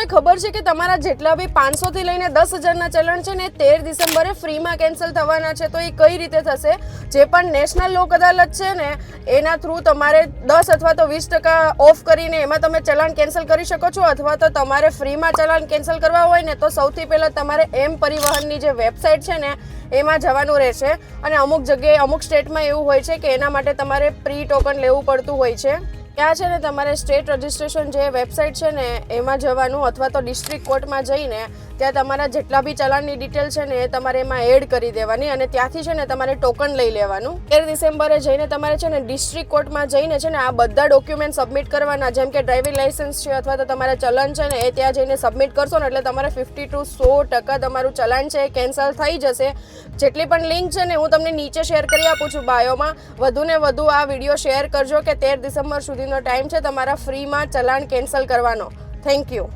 તમને ખબર છે કે તમારા જેટલા બી 500 થી લઈને 10,000ના ચલણ છે ને 13 ડિસેમ્બરે ફ્રીમાં કેન્સલ થવાના છે? તો એ કઈ રીતે થશે? જે પણ નેશનલ લોક અદાલત છે ને એના થ્રુ તમારે 10 અથવા તો 20% ઓફ કરીને એમાં તમે ચલાણ કેન્સલ કરી શકો છો, અથવા તો તમારે ફ્રીમાં ચલાણ કેન્સલ કરવા હોય ને તો સૌથી પહેલાં તમારે એમ પરિવહનની જે વેબસાઇટ છે ને એમાં જવાનું રહેશે. અને અમુક જગ્યાએ અમુક સ્ટેટમાં એવું હોય છે કે એના માટે તમારે પ્રી ટોકન લેવું પડતું હોય છે. ત્યાં છે ને તમારે સ્ટેટ રજિસ્ટ્રેશન જે વેબસાઇટ છે ને એમાં જવાનું, અથવા તો ડિસ્ટ્રિક્ટ કોર્ટમાં જઈને ત્યાં તમારા જેટલા બી ચલાણની ડિટેલ છે ને એ તમારે એમાં એડ કરી દેવાની અને ત્યાંથી છે ને તમારે ટોકન લઈ લેવાનું. 13 ડિસેમ્બરે જઈને તમારે છે ને ડિસ્ટ્રિક્ટ કોર્ટમાં જઈને છે ને આ બધા ડોક્યુમેન્ટ સબમિટ કરવાના, જેમ કે ડ્રાઇવિંગ લાઇસન્સ છે અથવા તો તમારા ચલણ છે ને એ ત્યાં જઈને સબમિટ કરશો ને એટલે તમારે 50 to 100% તમારું ચલાણ છે એ કેન્સલ થઈ જશે. જેટલી પણ લિંક છે ને હું તમને નીચે શેર કરી આપું છું બાયોમાં. વધુને વધુ આ વિડીયો શેર કરજો કે 13 ડિસેમ્બર સુધીનો ટાઈમ છે તમારા ફ્રીમાં ચલાણ કેન્સલ કરવાનો. Thank you.